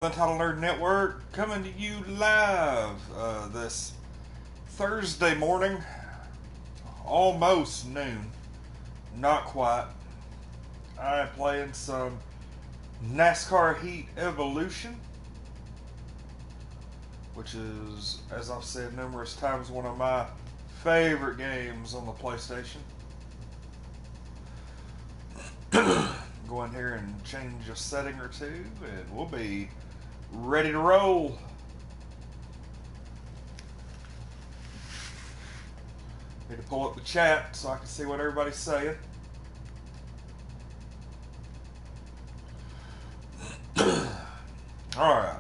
Untitled Nerd Network coming to you live this Thursday morning, almost noon, not quite. I am playing some NASCAR Heat Evolution, which is, as I've said numerous times, one of my favorite games on the PlayStation. Go in here and change a setting or two, and we'll be ready to roll. Need to pull up the chat so I can see what everybody's saying. Alright.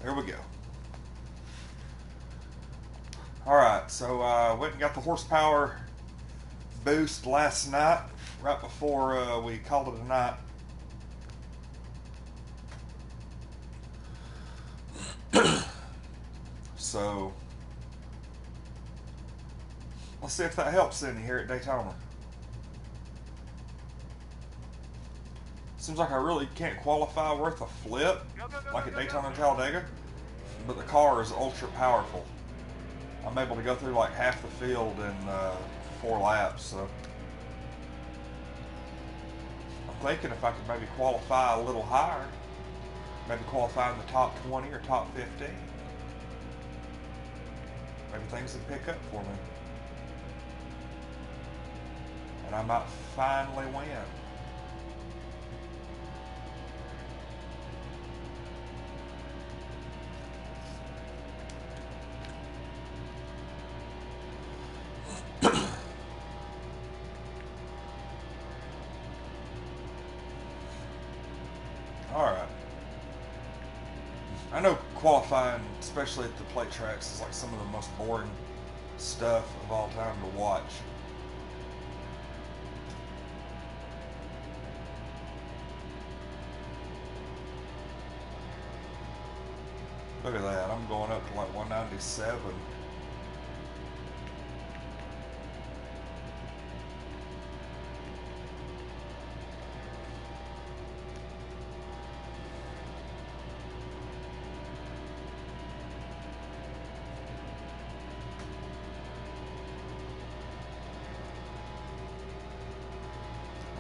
There we go. Alright, so I went and got the horsepower boost last night, right before we called it a night. So, let's see if that helps any here at Daytona. Seems like I really can't qualify worth a flip, like at Daytona and Talladega, but the car is ultra powerful. I'm able to go through like half the field in 4 laps, so I'm thinking if I could maybe qualify a little higher, maybe qualify in the top 20 or top 15, maybe things would pick up for me, and I might finally win. Alright. I know qualifying, especially at the plate tracks, is like some of the most boring stuff of all time to watch. Look at that, I'm going up to like 197.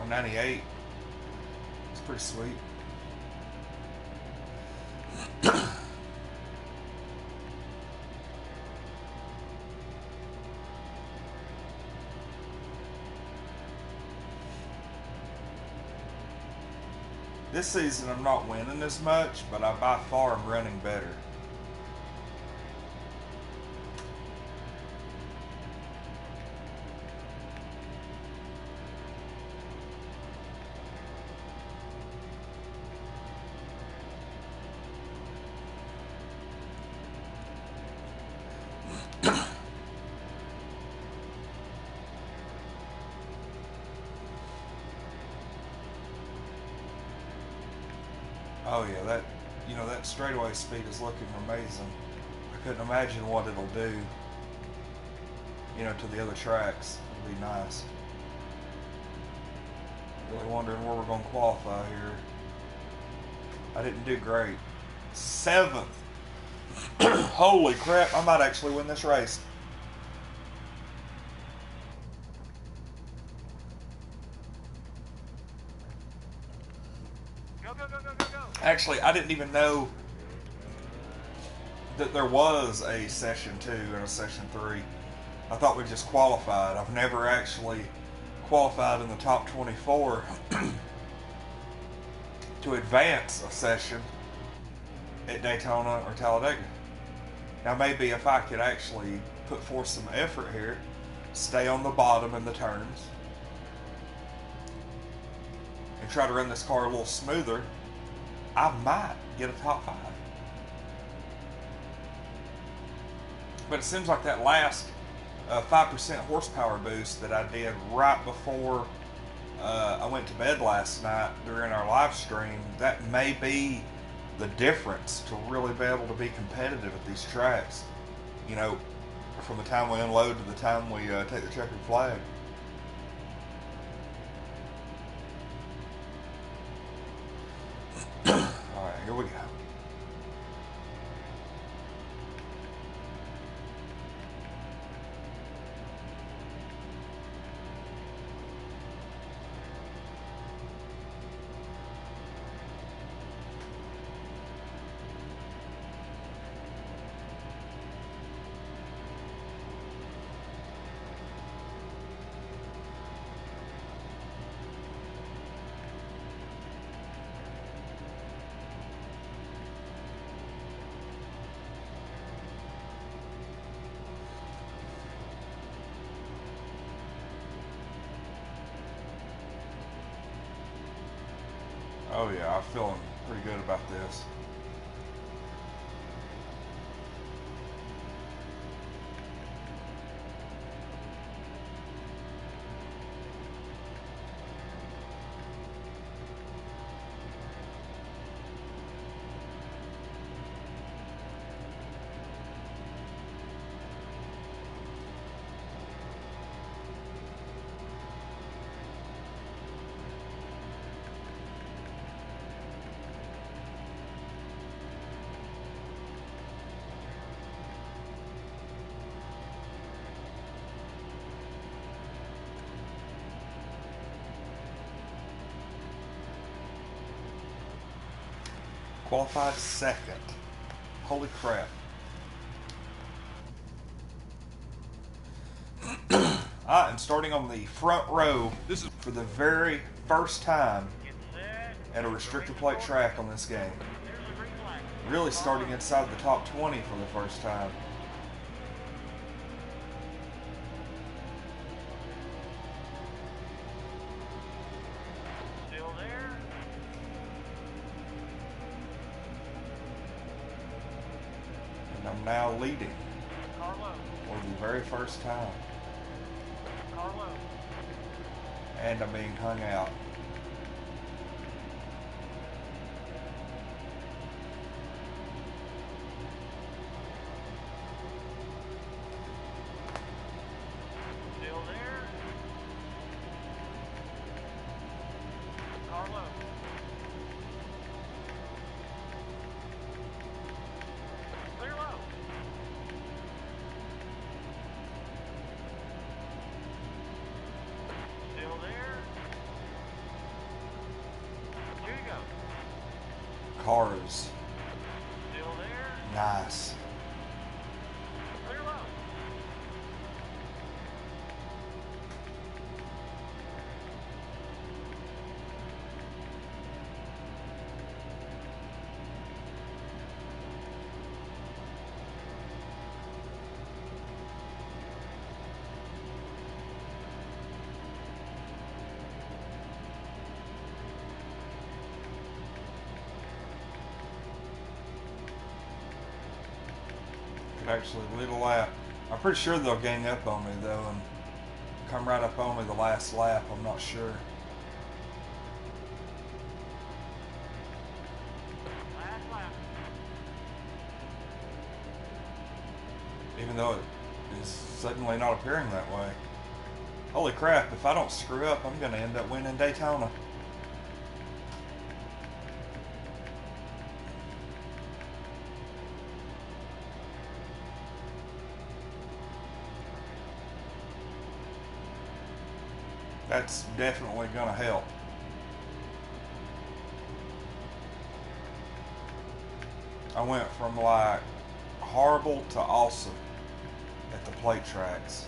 On 98. It's pretty sweet. This season I'm not winning as much, but I by far am running better. Oh yeah, that straightaway speed is looking amazing. I couldn't imagine what it'll do, to the other tracks. It'll be nice. Really wondering where we're going to qualify here. I didn't do great. 7th. Holy crap, I might actually win this race. Actually, I didn't even know that there was a Session 2 and a Session 3. I thought we just qualified. I've never actually qualified in the top 24 to advance a session at Daytona or Talladega. Now maybe if I could actually put forth some effort here, stay on the bottom in the turns, and try to run this car a little smoother, I might get a top 5. But it seems like that last 5% horsepower boost that I did right before I went to bed last night during our live stream, that may be the difference to really be able to be competitive at these tracks. You know, from the time we unload to the time we take the checkered flag. Alright, here we go. Oh yeah, I'm feeling pretty good about this. Qualified second. Holy crap. I am starting on the front row. This is for the very first time at a restrictor plate track on this game. Really starting inside the top 20 for the first time. Still there? And I'm now leading Carlo. for the very first time. Carlo. And I'm being hung out. Still there? Carlo. Clear low. Still there? Here you go. Cars. Still there? Nice. Clear low. Could actually lead a lap. I'm pretty sure they'll gang up on me though and come right up on me the last lap. I'm not sure. Last lap. Even though it is suddenly not appearing that way. Holy crap, if I don't screw up, I'm going to end up winning Daytona. That's definitely going to help. I went from like horrible to awesome at the plate tracks.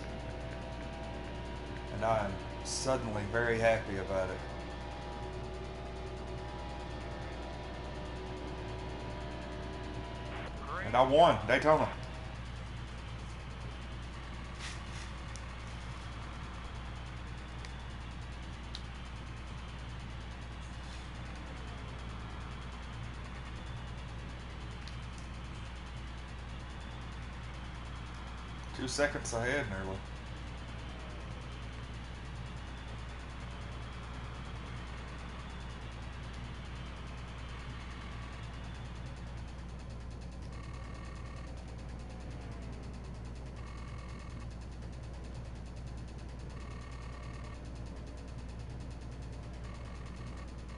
And I am suddenly very happy about it. And I won Daytona. Two seconds ahead nearly.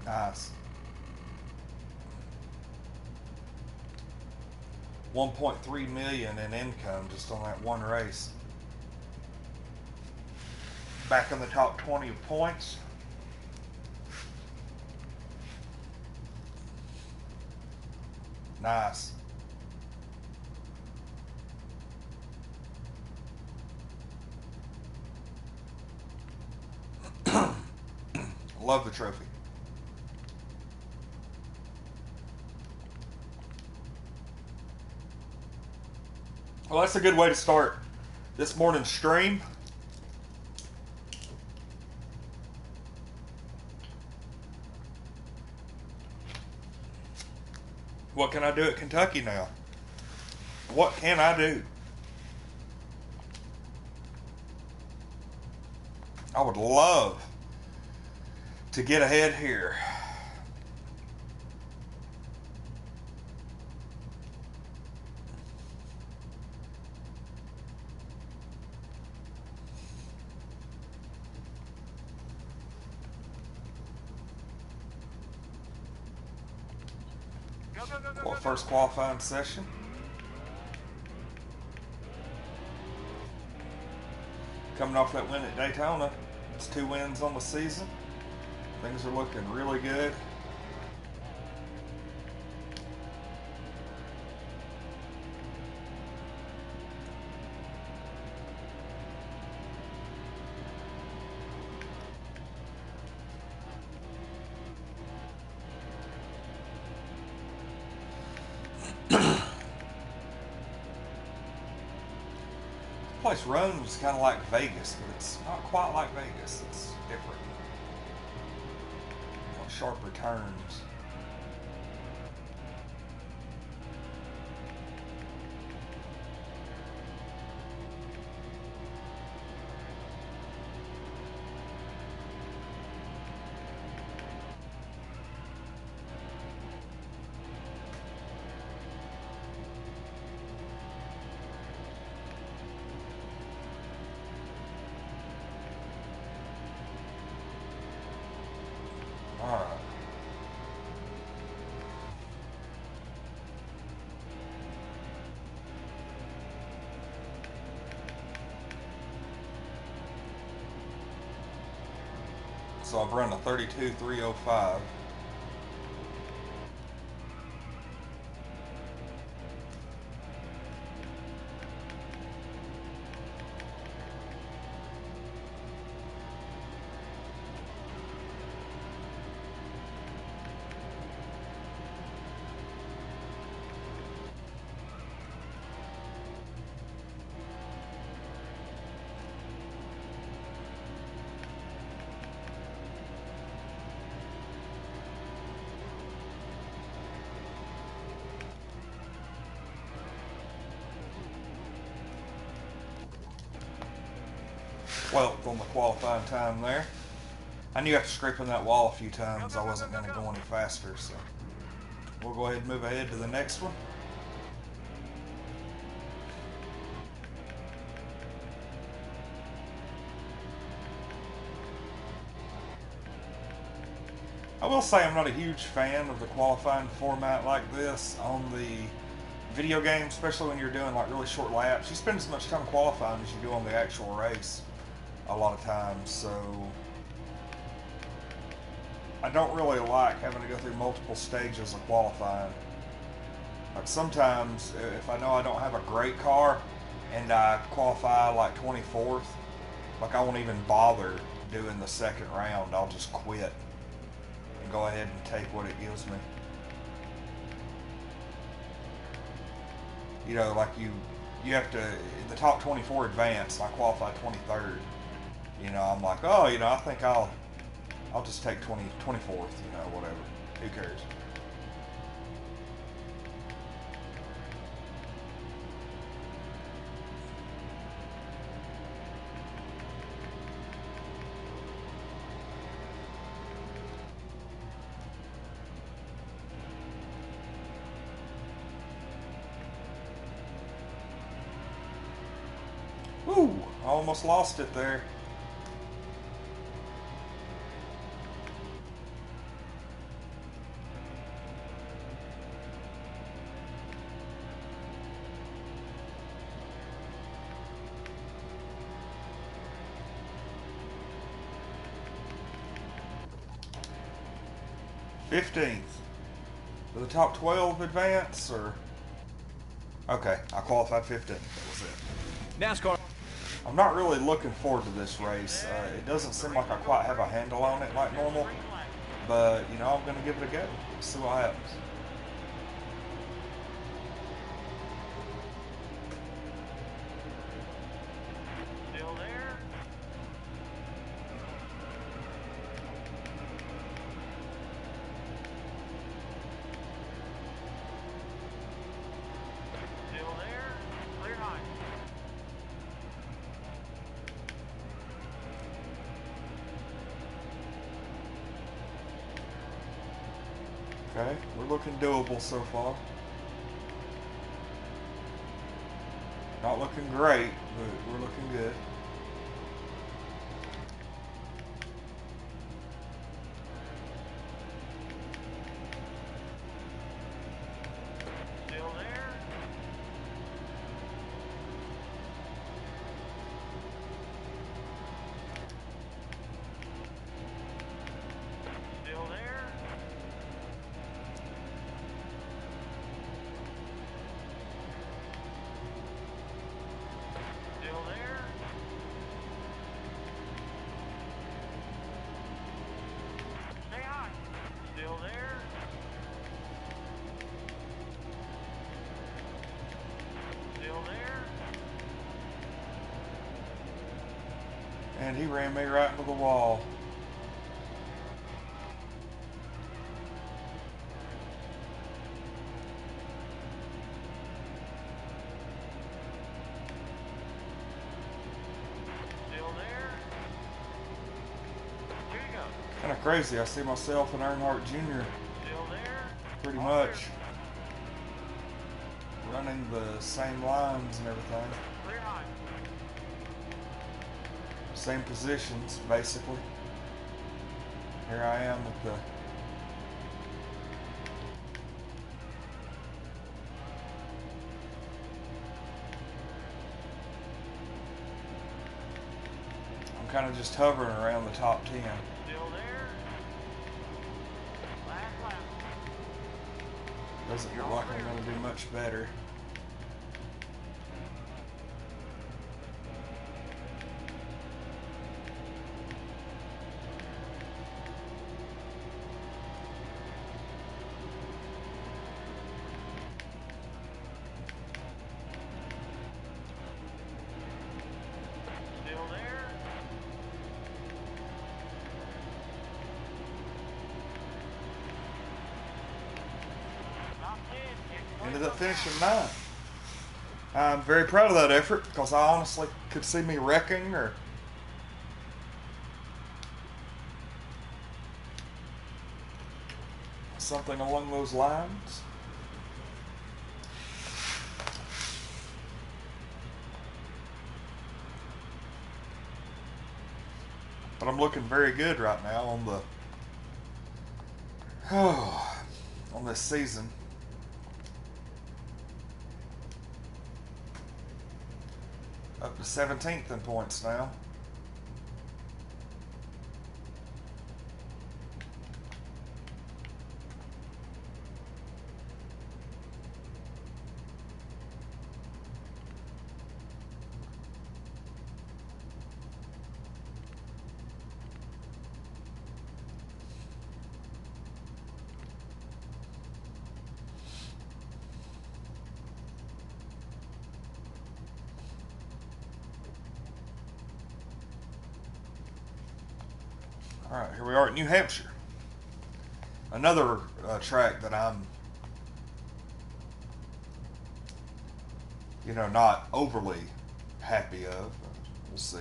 Nice. 1.3 million in income just on that one race. Back in the top 20 of points. Nice. Love the trophy. Well, that's a good way to start this morning's stream. What can I do at Kentucky now? What can I do? I would love to get ahead here. Well, first qualifying session. Coming off that win at Daytona. It's 2 wins on the season. Things are looking really good. This place runs kind of like Vegas, but it's not quite like Vegas. It's different. Want sharper turns. Alright. So I've run a 32.305. Well, on the qualifying time there. I knew after scraping that wall a few times I wasn't going to go any faster, so we'll go ahead and move ahead to the next one. I will say I'm not a huge fan of the qualifying format like this on the video game, especially when you're doing like really short laps. You spend as much time qualifying as you do on the actual race a lot of times, so I don't really like having to go through multiple stages of qualifying. Like sometimes if I know I don't have a great car and I qualify like 24th, like I won't even bother doing the second round. I'll just quit and go ahead and take what it gives me. You know, like you have to, the top 24 advance, I qualify 23rd. You know, I'm like, oh, you know, I think I'll just take 24th, you know, whatever. Who cares? Ooh, I almost lost it there. 15th. Do the top 12 advance, or? Okay, I qualified 15th. That was it. NASCAR. I'm not really looking forward to this race. It doesn't seem like I quite have a handle on it like normal, but you know, I'm going to give it a go. See what happens. Still there. Still there. Clear high. Okay, we're looking doable so far. Not looking great, but we're looking good. Still there. Still there. Still there. Stay high. Still there. Still there. And he ran me right into the wall. Still there. Here you go. Kind of crazy. I see myself and Earnhardt Jr. Still there. pretty All much clear. running the same lines and everything. Clear high. Same positions, basically. Here I am with the I'm kind of just hovering around the top 10. Still there. Last lap. Doesn't look like I'm going to do much better. Still there. Top 10. Ended up finishing 9th. I'm very proud of that effort because I honestly could see me wrecking or something along those lines. But I'm looking very good right now on the on this season. Up to 17th in points now. All right, here we are at New Hampshire. Another track that I'm, not overly happy of. We'll see.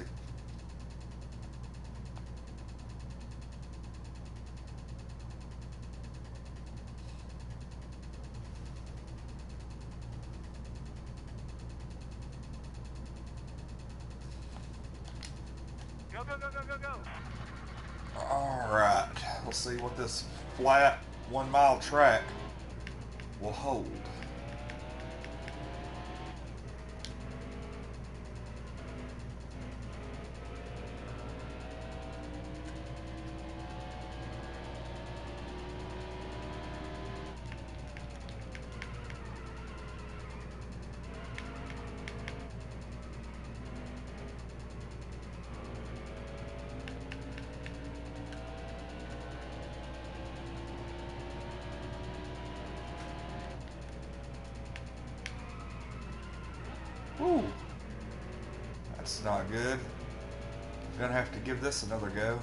Go, go, go, go, go, go. All right, we'll see what this flat 1 mile track will hold. That's not good. Gonna have to give this another go.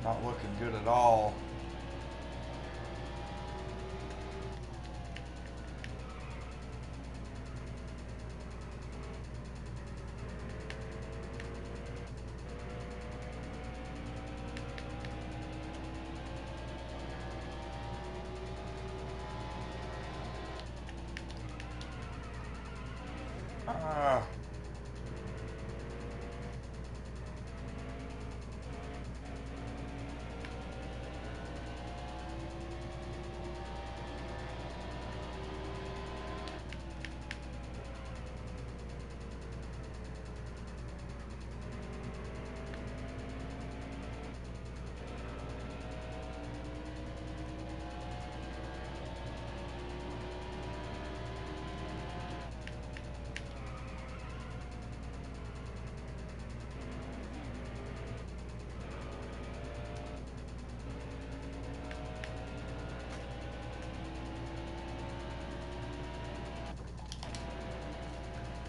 Not looking good at all. Ah.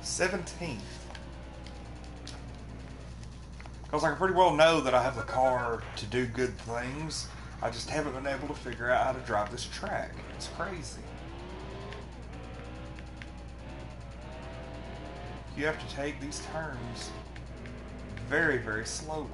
$17th. Because I can pretty well know that I have the car to do good things. I just haven't been able to figure out how to drive this track. It's crazy. You have to take these turns very, very slowly.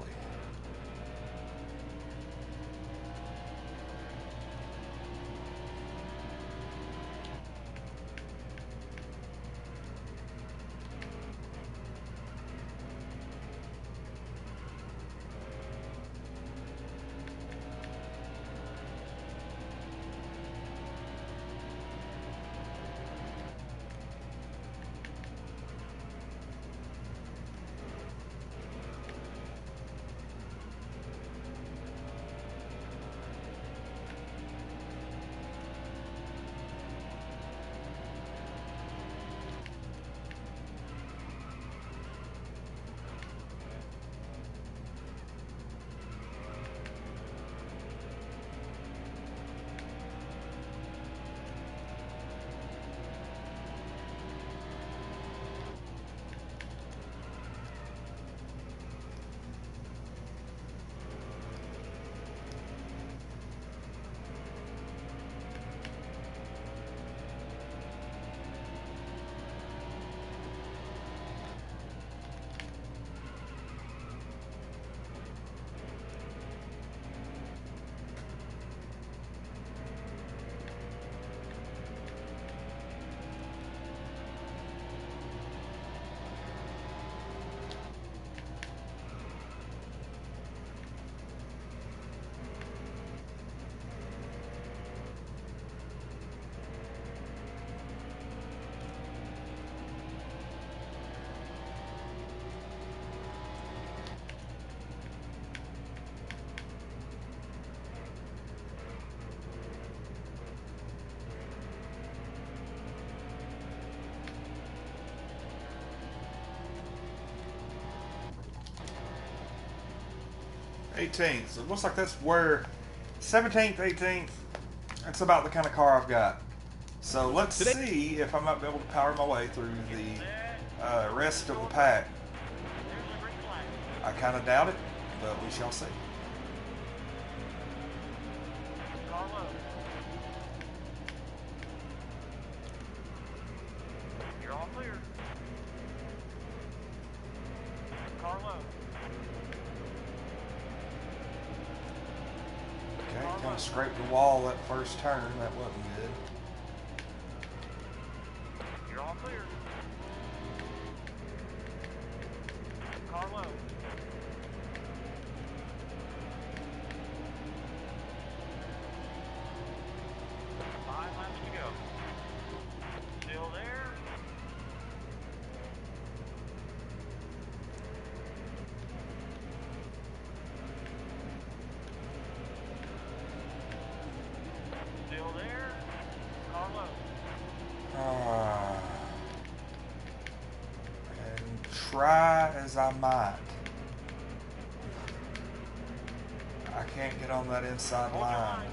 $18th. So it looks like that's where 17th, 18th. That's about the kind of car I've got. So let's see if I might be able to power my way through the rest of the pack. I kind of doubt it, but we shall see. You're all clear. Carlo. Okay, come Kind of scraped the wall that first turn. That wasn't good. You're all clear. Car low. Five laps to go. Still there. Still there. Car low. And try as I might, I can't get on that inside Hold your line. line.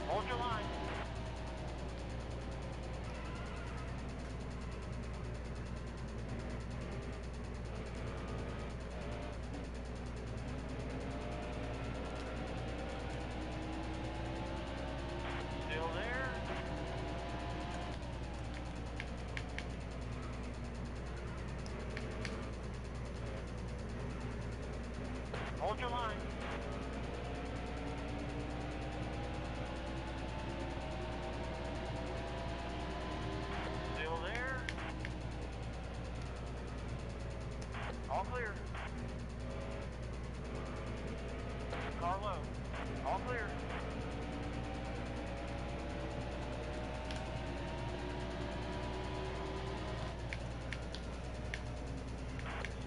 Hold your line. Still there. Hold your line. Still there. All clear. Car low. All clear.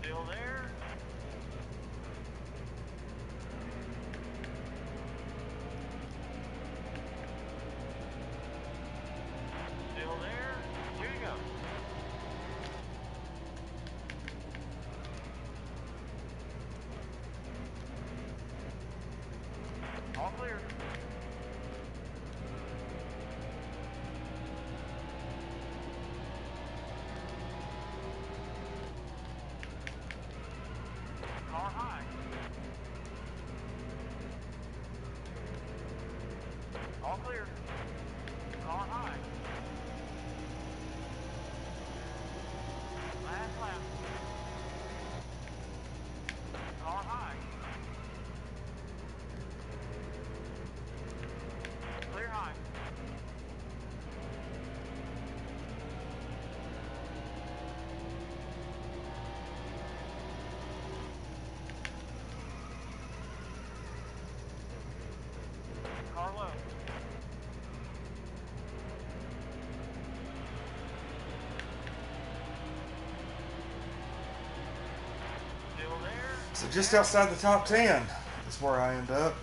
Still there. Still there. Here you go. All clear. Car high. All clear. Car high. Last lap. Car high. Clear high. Car low. Still there. So just outside the top 10 is where I end up.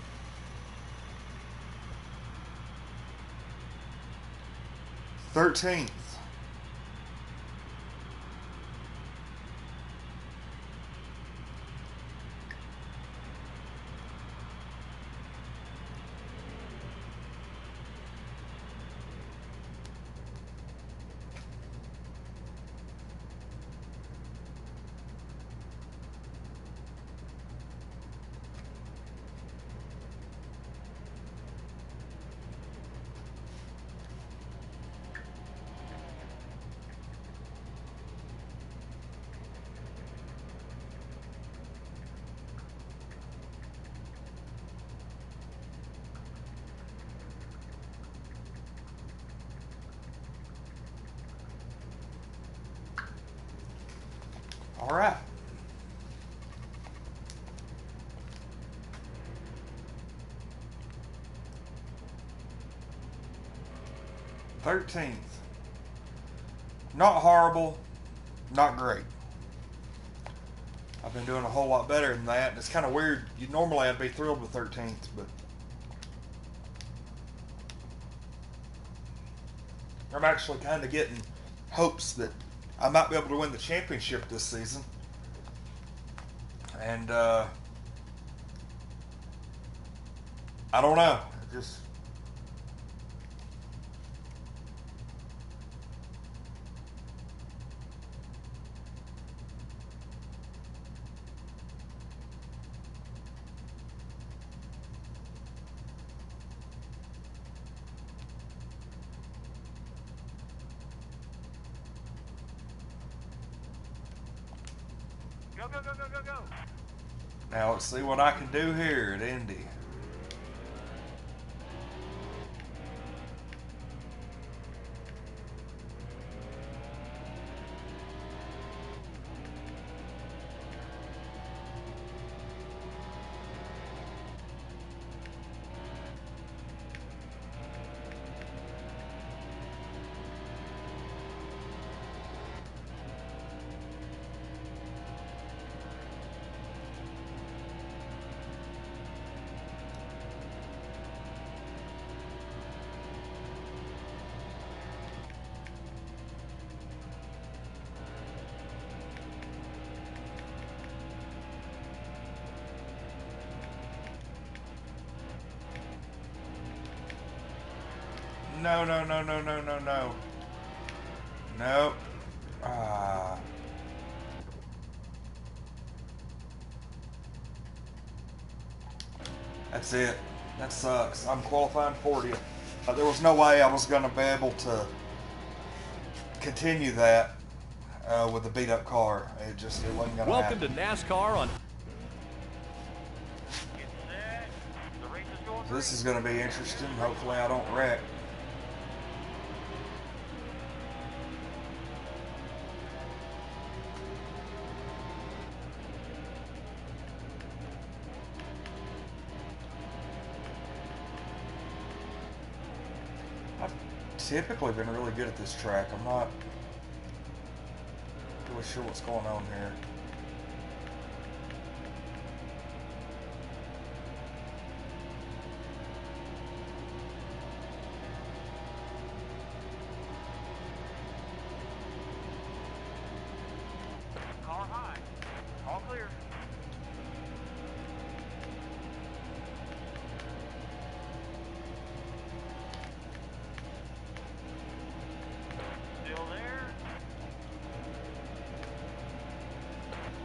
13th. All right. Thirteenth. Not horrible, not great. I've been doing a whole lot better than that. And it's kind of weird. Normally I'd be thrilled with 13th, but I'm actually kind of getting hopes that I might be able to win the championship this season. And I don't know. Just Go, go, go, go, go, go. Now let's see what I can do here at Indy. No, no, no, no, no, no, no. Nope. Ah. That's it. That sucks. I'm qualifying 40th. There was no way I was going to be able to continue that with a beat up car. It wasn't going to happen. Welcome to NASCAR on. Get set. The race is going So this is going to be interesting. Hopefully I don't wreck. I've typically been really good at this track. I'm not really sure what's going on here. car high. All clear. Still there.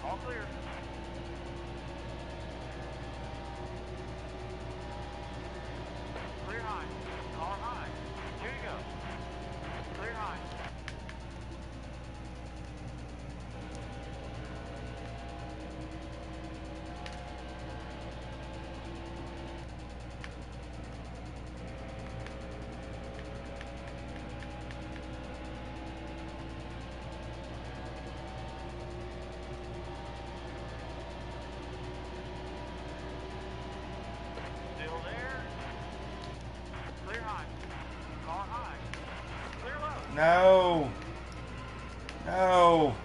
All clear. Clear high. Car high. Here you go. Clear high. Still there. Clear high. Car high. Clear low. No. No.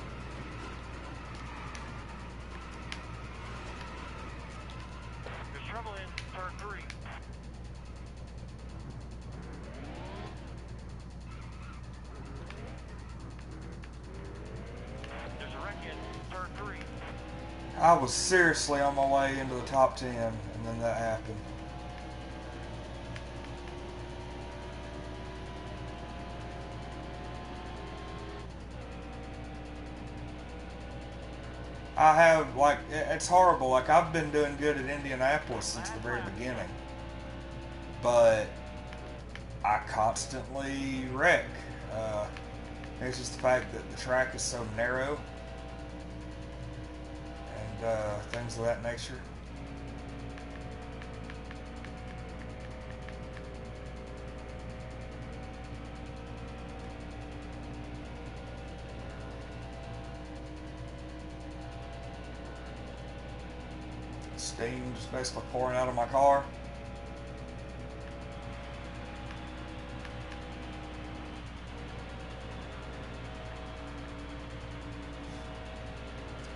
There's trouble in turn 3. There's a wreck in turn 3. I was seriously on my way into the top 10, and then that happened. I have, like, it's horrible. Like, I've been doing good at Indianapolis since the very beginning. But I constantly wreck. It's just the fact that the track is so narrow and things of that nature. Steam just basically pouring out of my car.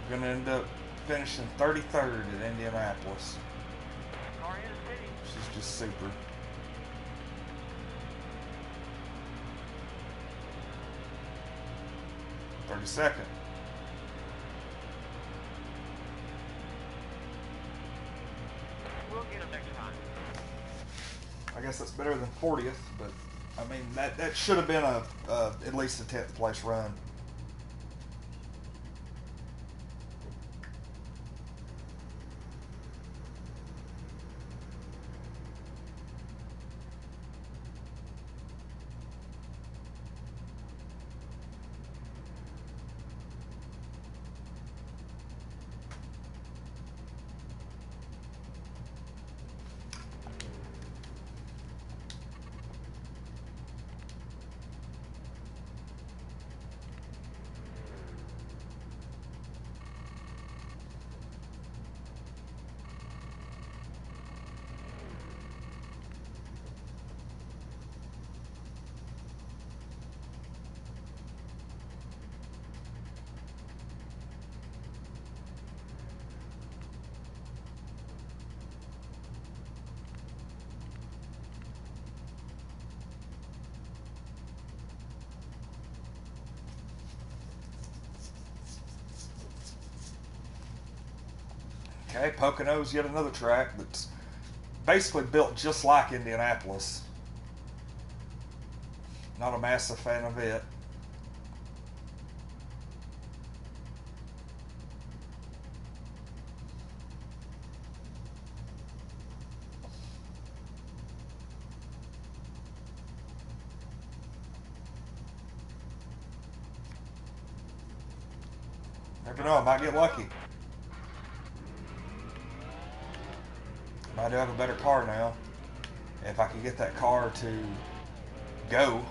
I'm gonna end up finishing 33rd at Indianapolis, Car in the city. which is just super. "32nd. We'll get him next time. I guess that's better than 40th, but I mean that should have been a at least a 10th place run. Okay, Pocono's yet another track that's basically built just like Indianapolis. Not a massive fan of it. Never know, I might get lucky. I do have a better car now. If I can get that car to go.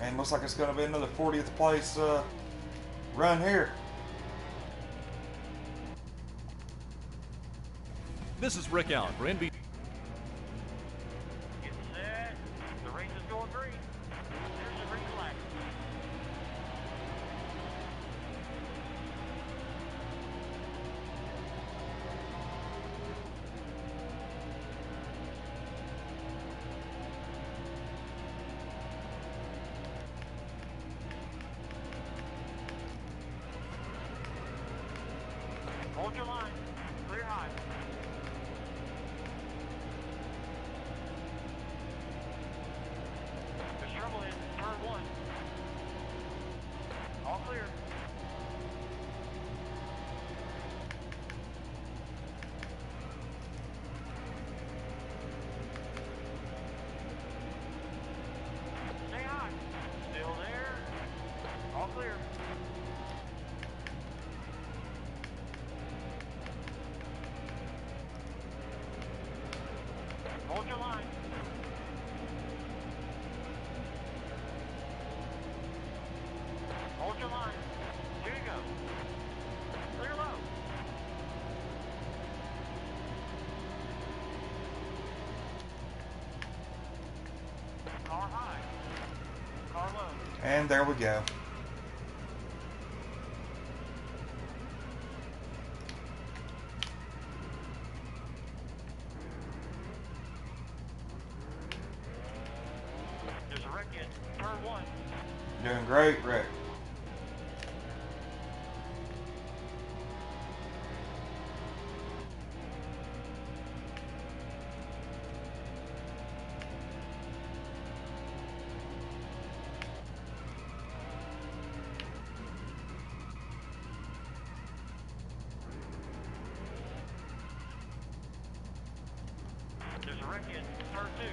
And looks like it's going to be another 40th place run here. This is Rick Allen for NBC. Get set. The race is going green. There's the green flag. Hold your line. Clear high. There's trouble in turn 1. All clear. Stay high. Still there. All clear. Hold your line. Hold your line. Here you go. Clear low. Car high. Car low. And there we go. There's a wreck in turn 1. Doing great, Rick. There's a wreck in turn 2.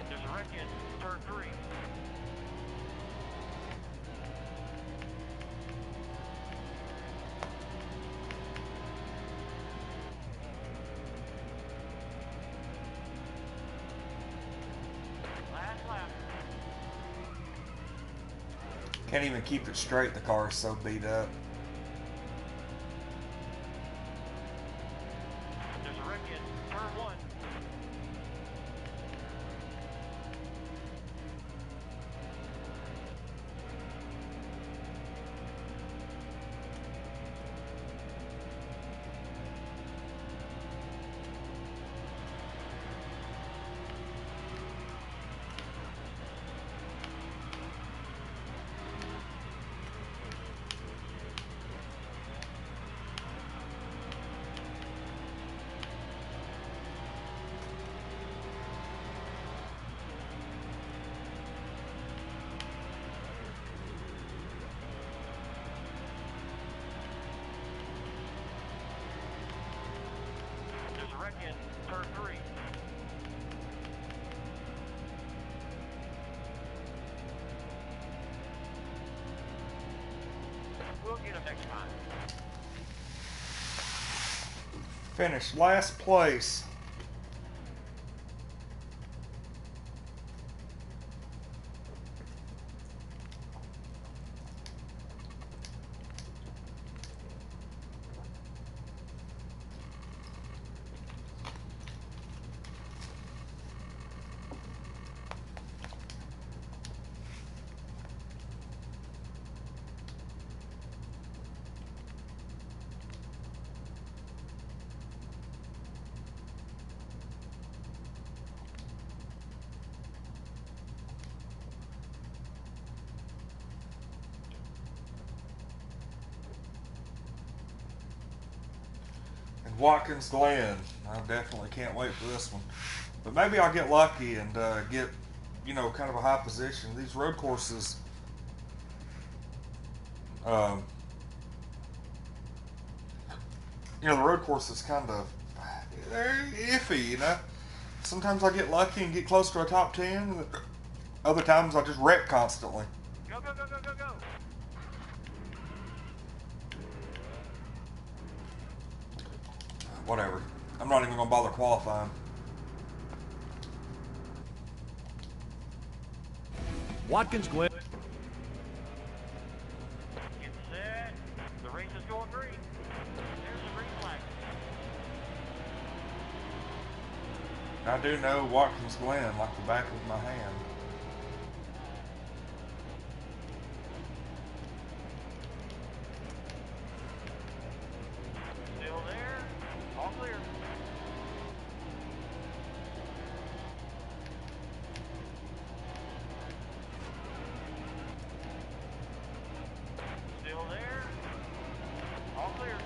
There's a wreck in turn 3. Last lap. Can't even keep it straight, the car is so beat up. There's a wreck in turn 1. wreck in turn 3. We'll get him next time. Finished last place. Watkins Glen. I definitely can't wait for this one. But maybe I'll get lucky and get, kind of a high position. These road courses, the road courses kind of, they're iffy, Sometimes I get lucky and get close to a top 10. And other times I just wreck constantly. Go, go, go, go, go, go. Whatever. I'm not even going to bother qualifying. Watkins Glen. Get set. The race is going green. There's the green flag. I do know Watkins Glen like the back of my hand. Still there. All clear. Still there. All clear.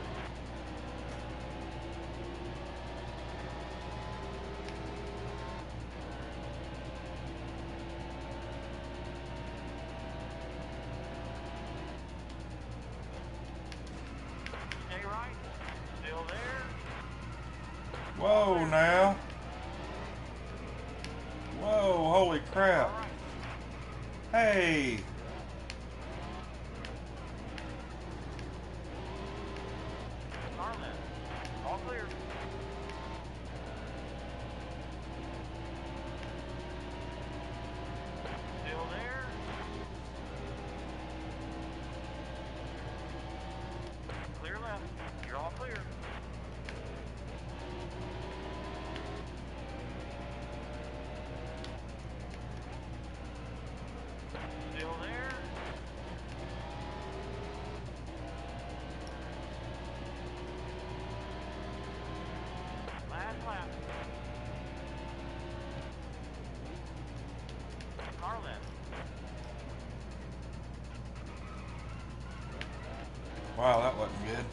Stay right. Still there. Whoa, now. Whoa, holy crap. All right. Hey. Car left. All clear. Still there. Clear left. You're all clear. Still there. Last lap. Car left. Wow, that wasn't good.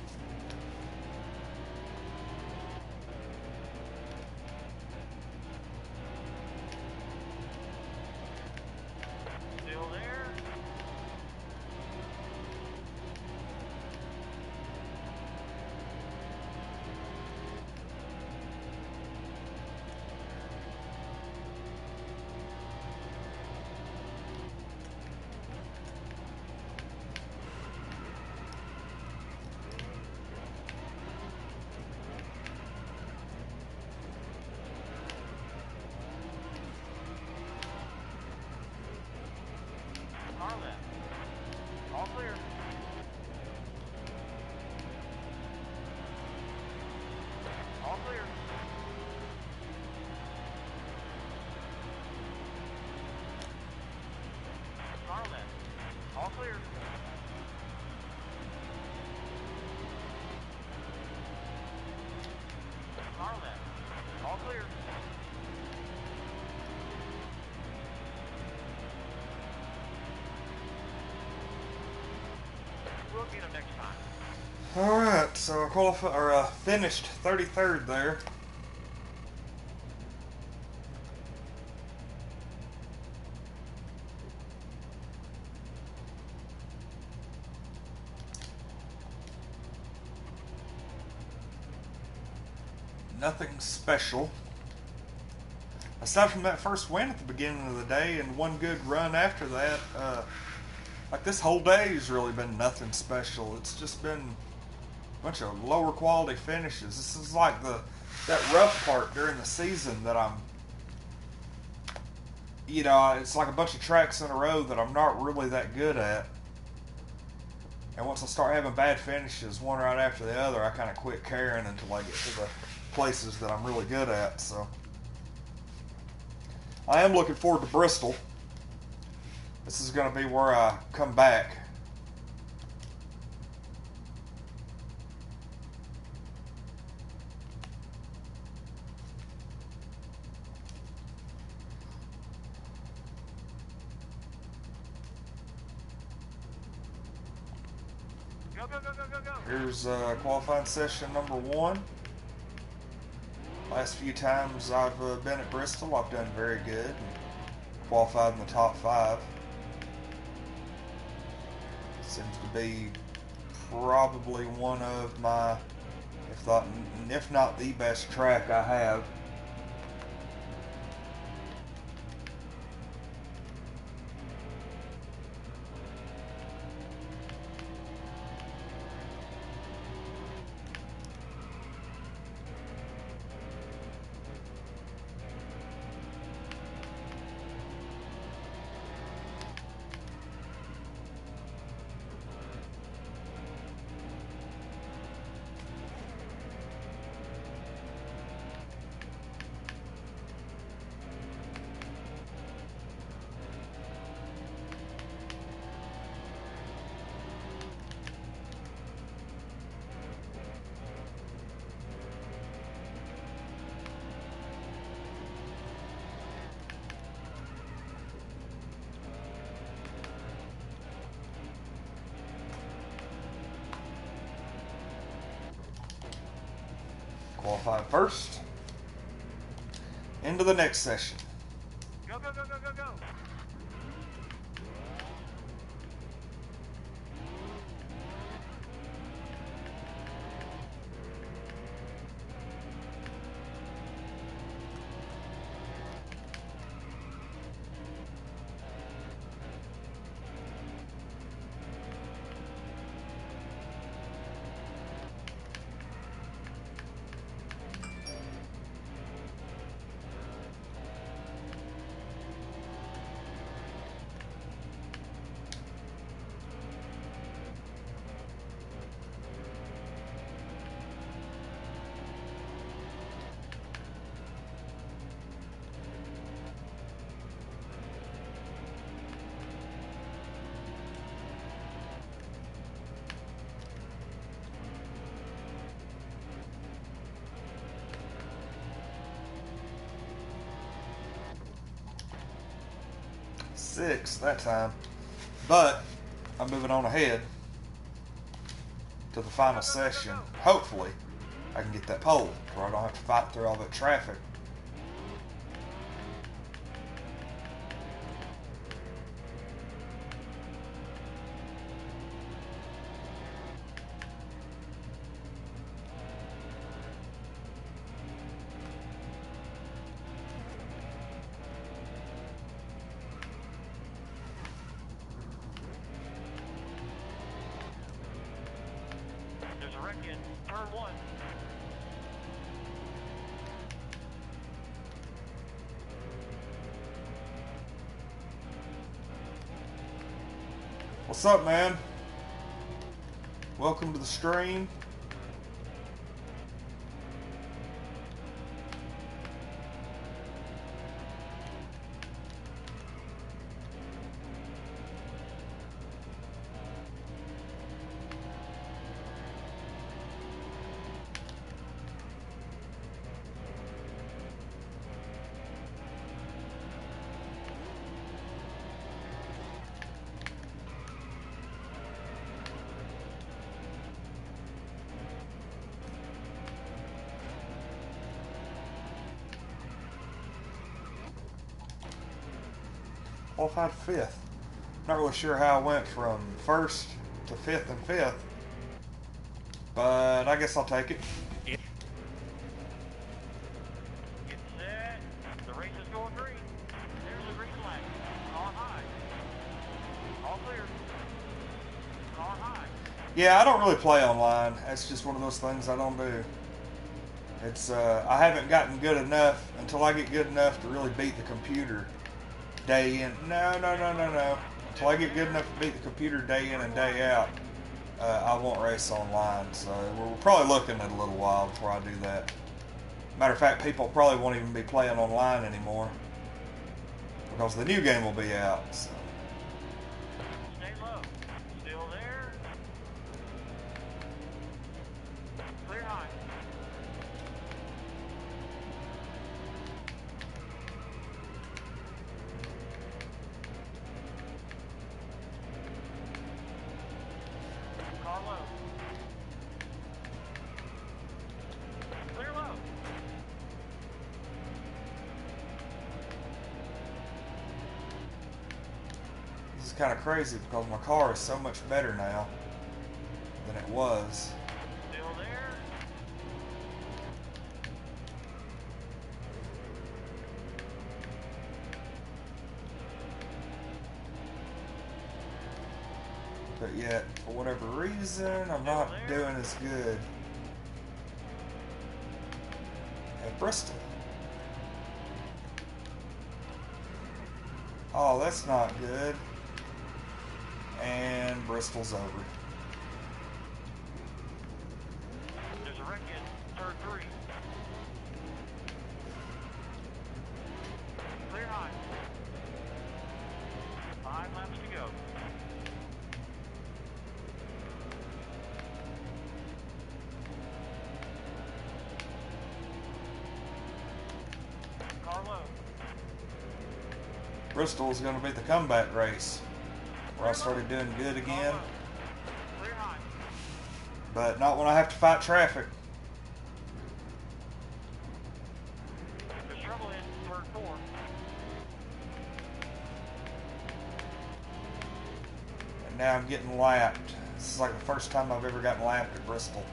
Still there. Car left. All clear. All clear. Car left. All clear. Car left. All clear. We'll get him next time. All right, so I finished 33rd there. nothing special. Aside from that first win at the beginning of the day and one good run after that, like this whole day has really been nothing special. It's just been a bunch of lower quality finishes. This is like that rough part during the season that I'm, you know, it's like a bunch of tracks in a row that I'm not really that good at. And once I start having bad finishes, one right after the other, I kind of quit caring until I get to the places that I'm really good at. So I am looking forward to Bristol. This is going to be where I come back. Go, go, go, go, go, go. Here's qualifying session number 1. Last few times I've been at Bristol, I've done very good and qualified in the top 5. Seems to be probably one of my, if not the best track I have. Qualified first. Into the next session. Go, go, go, go, go, go. Sixth that time, but I'm moving on ahead to the final session. Hopefully I can get that pole where I don't have to fight through all that traffic. There's a wreck in turn 1. What's up, man? Welcome to the stream. Qualified 5th. Not really sure how I went from 1st to 5th and 5th, but I guess I'll take it. Yeah, I don't really play online. That's just one of those things I don't do. It's I haven't gotten good enough until I get good enough to really beat the computer day in. No. Until I get good enough to beat the computer day in and day out, I won't race online. So we're probably looking at a little while before I do that. Matter of fact, people probably won't even be playing online anymore because the new game will be out. So. Stay low. Still there. Clear high. Car low. Clear low. This is kind of crazy because my car is so much better now than it was. Still there. But yet, for whatever reason, I'm not doing as good at Bristol. Oh, that's not good. And Bristol's over. There's a wreck in turn 3. Clear high. 5 laps to go. Car low. Bristol is going to be the comeback race where I started doing good again, Clear high. but not when I have to fight traffic. There's trouble in turn 4. And now I'm getting lapped. This is like the first time I've ever gotten lapped at Bristol.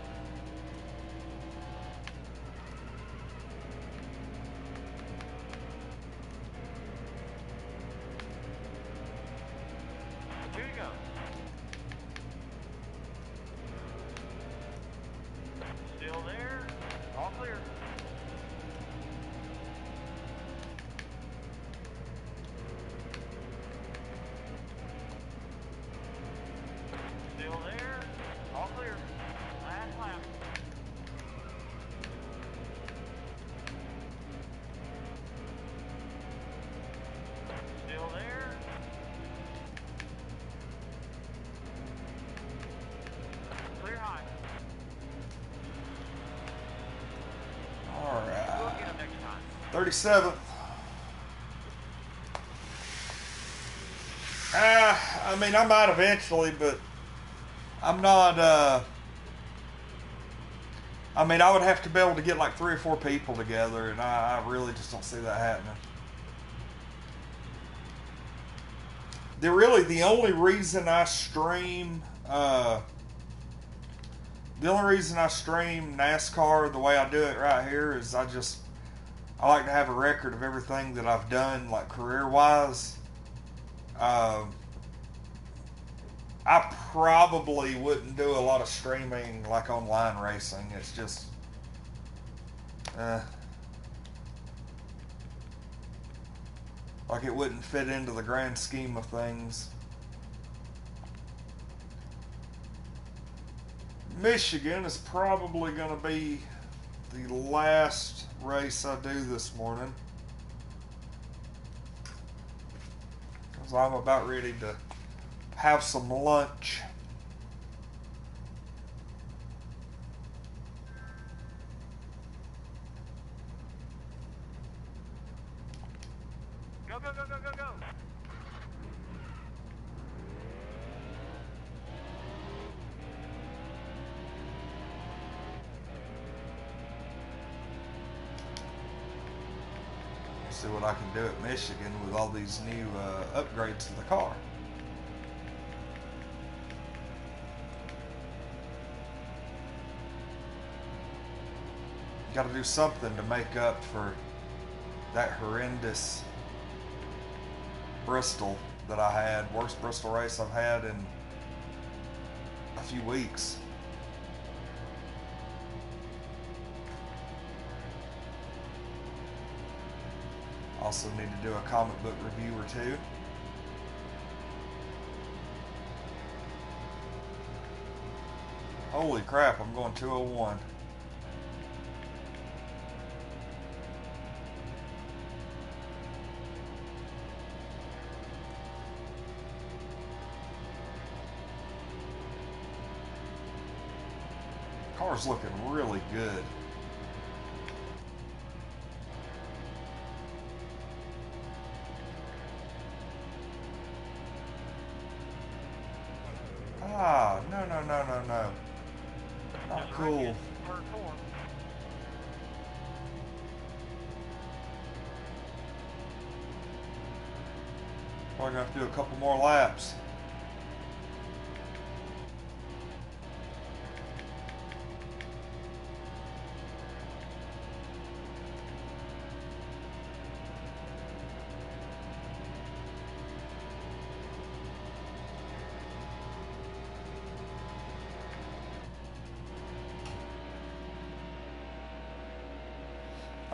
Here you go. Still there. All clear. Still there. All clear. Last lap. Still there. Clear high. All We'll right. get him next time. 37th. I mean, I might eventually, but I'm not, I mean, I would have to be able to get like 3 or 4 people together, and I really just don't see that happening. The only reason I stream, the only reason I stream NASCAR the way I do it right here is I like to have a record of everything that I've done, like career-wise. I probably wouldn't do a lot of streaming like online racing. It's just, like it wouldn't fit into the grand scheme of things. Michigan is probably going to be the last race I do this morning, because I'm about ready to have some lunch. Go, go, go, go, go, go. See what I can do at Michigan with all these new upgrades to the car. Got to do something to make up for that horrendous Bristol that I had. Worst Bristol race I've had in a few weeks. Also need to do a comic book review or two. Holy crap, I'm going 201. Car's looking really good. Ah, no, no, no, no, no. Not cool. Turn 4. Probably gonna have to do a couple more laps.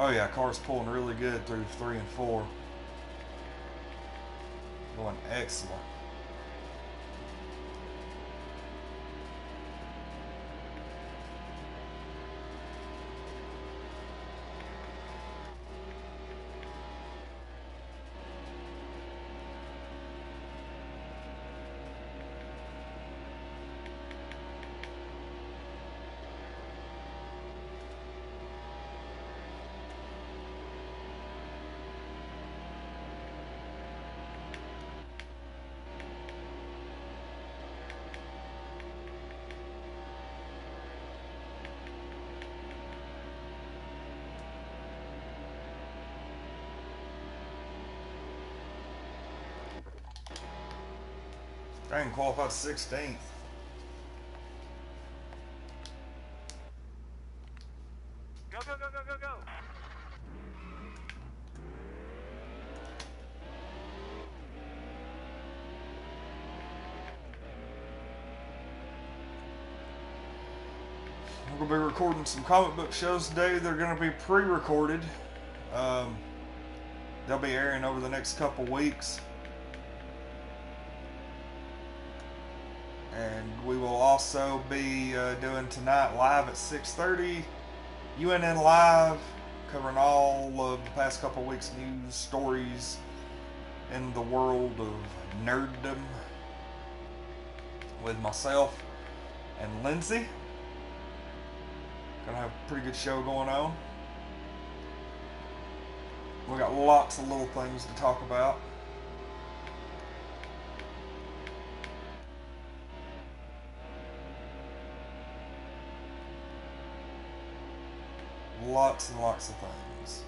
Oh yeah, car's pulling really good through 3 and 4. Going excellent. Dang, qualified 16th. Go, go, go, go, go, go. We're going to be recording some comic book shows today. They're going to be pre-recorded. They'll be airing over the next couple weeks. And we will also be doing tonight live at 6:30. UNN Live, covering all of the past couple weeks' news stories in the world of nerddom with myself and Lindsey. Gonna have a pretty good show going on. We got lots of little things to talk about. Lots and lots of things.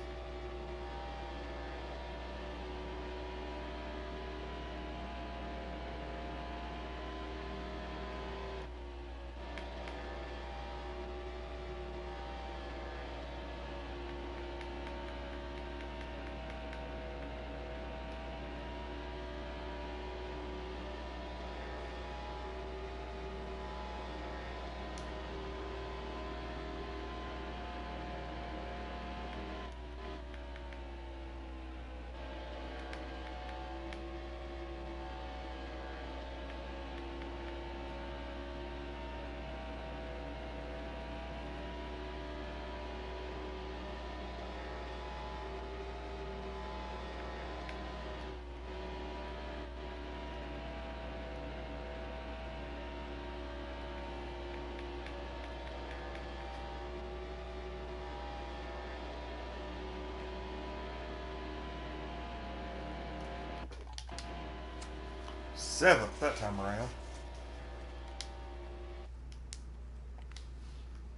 Seventh that time around.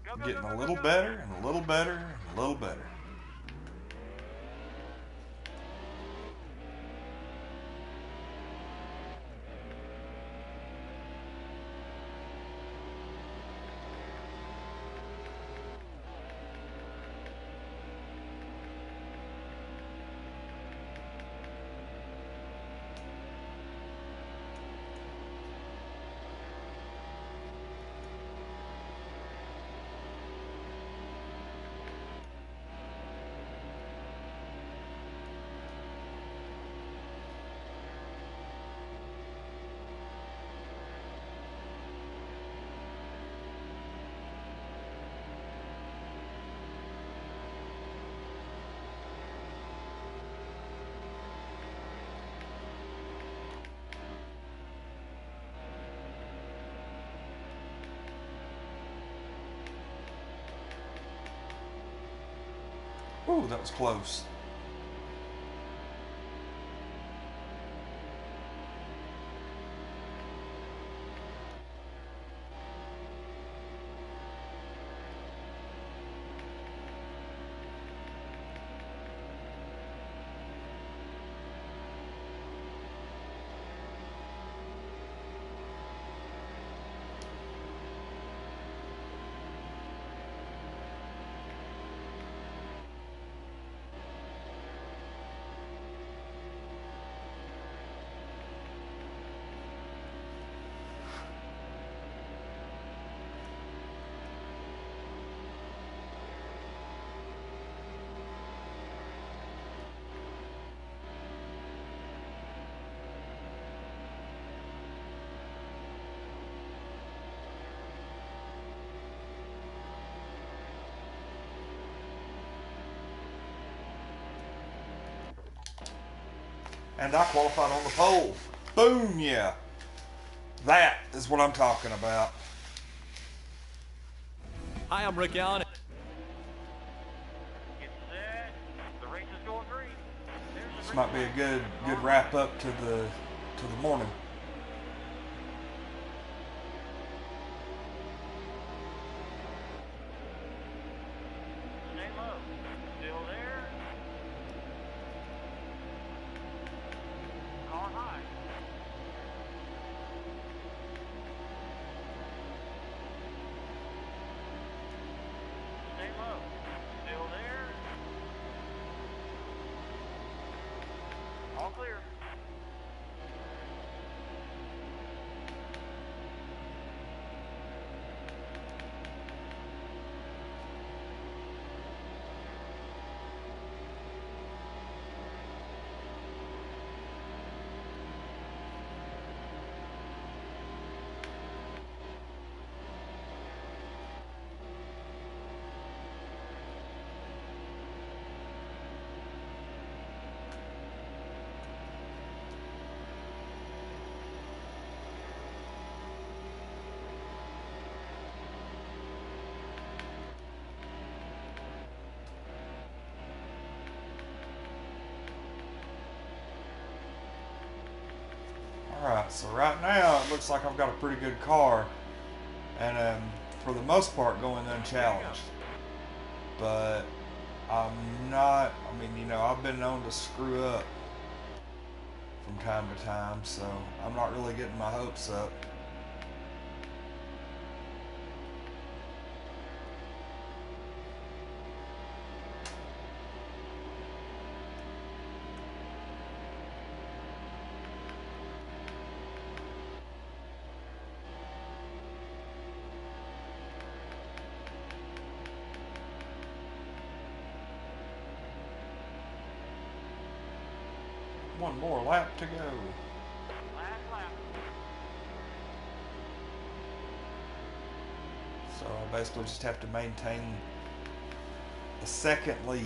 Go, go, Getting go, a go, little go. better and a little better and a little better. Ooh, that was close. And I qualified on the pole. Boom, yeah. That is what I'm talking about. Hi, I'm Rick Allen. Get set. The race is going green. There's the This green might be a flag. good wrap up to the morning. Stay low. Still there. Car high. Stay low. Still there. All clear. Alright, so right now it looks like I've got a pretty good car. And for the most part going unchallenged. But I'm not, I mean, you know, I've been known to screw up from time to time, so I'm not really getting my hopes up. One more lap to go. Last lap. So I basically just have to maintain the second lead.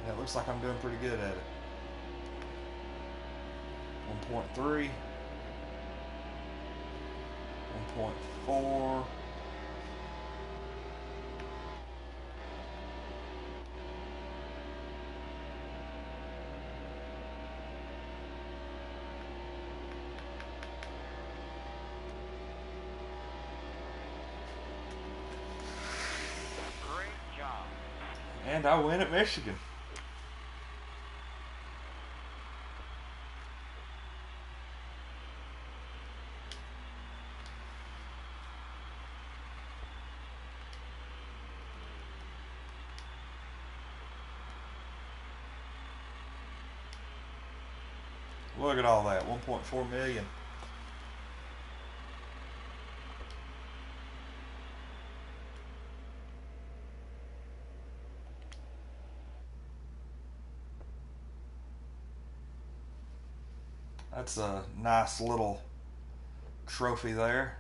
And it looks like I'm doing pretty good at it. 1.3. 1.4. Great job. And I win at Michigan. Look at all that, 1.4 million. That's a nice little trophy there.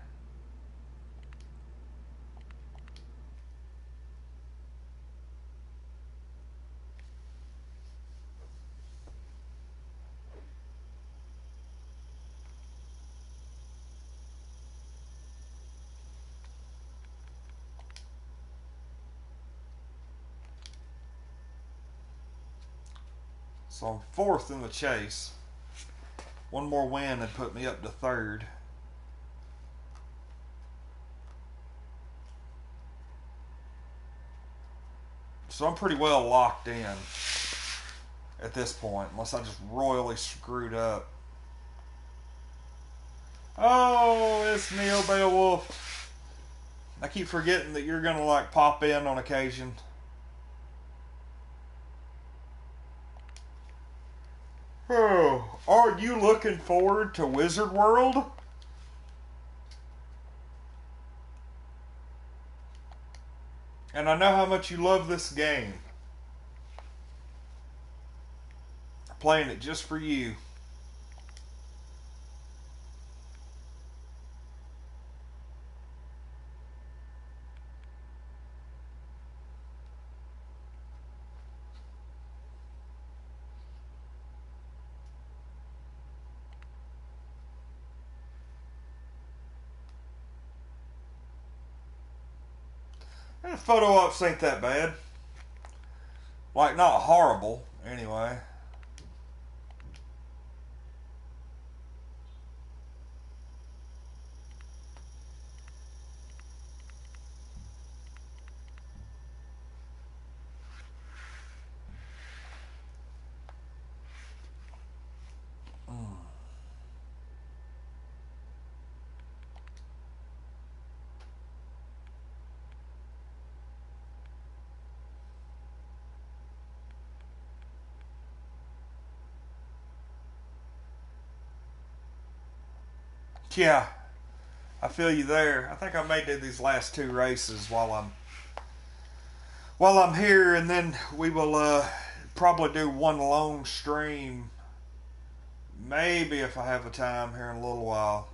So I'm fourth in the chase. One more win and put me up to third. So I'm pretty well locked in at this point, unless I just royally screwed up. Oh, it's Neil Beowulf. I keep forgetting that you're gonna like pop in on occasion. Oh, are you looking forward to Wizard World? And I know how much you love this game. I'm playing it just for you. And photo ops ain't that bad. Like, not horrible, anyway. Yeah, I feel you there. I think I may do these last two races while I'm here, and then we will probably do one long stream. Maybe if I have the time here in a little while.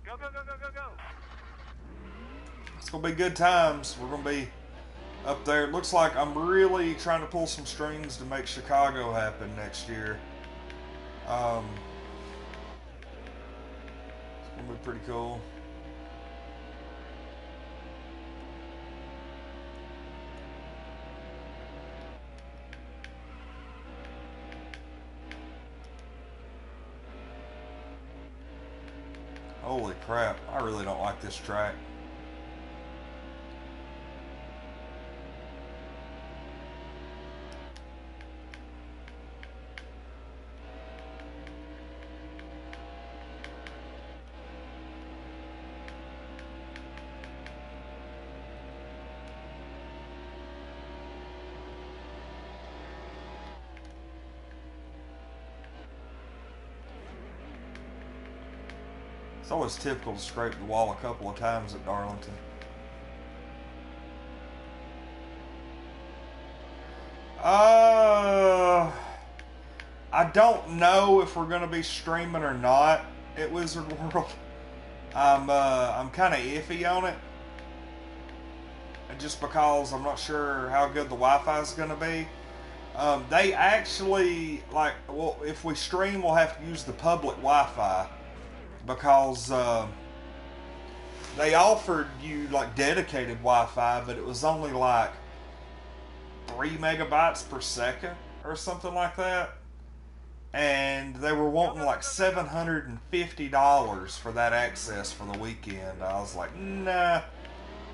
Go, go, go, go, go, go. It's gonna be good times. We're gonna be up there. It looks like I'm really trying to pull some strings to make Chicago happen next year. It's gonna be pretty cool. Holy crap, I really don't like this track. It's always typical to scrape the wall a couple of times at Darlington. I don't know if we're going to be streaming or not at Wizard World. I'm kind of iffy on it, just because I'm not sure how good the Wi-Fi is going to be. They actually, like, well, if we stream, we'll have to use the public Wi-Fi, because they offered you like dedicated Wi-Fi, but it was only like 3 megabytes per second or something like that, and they were wanting like $750 for that access for the weekend. I was like, nah,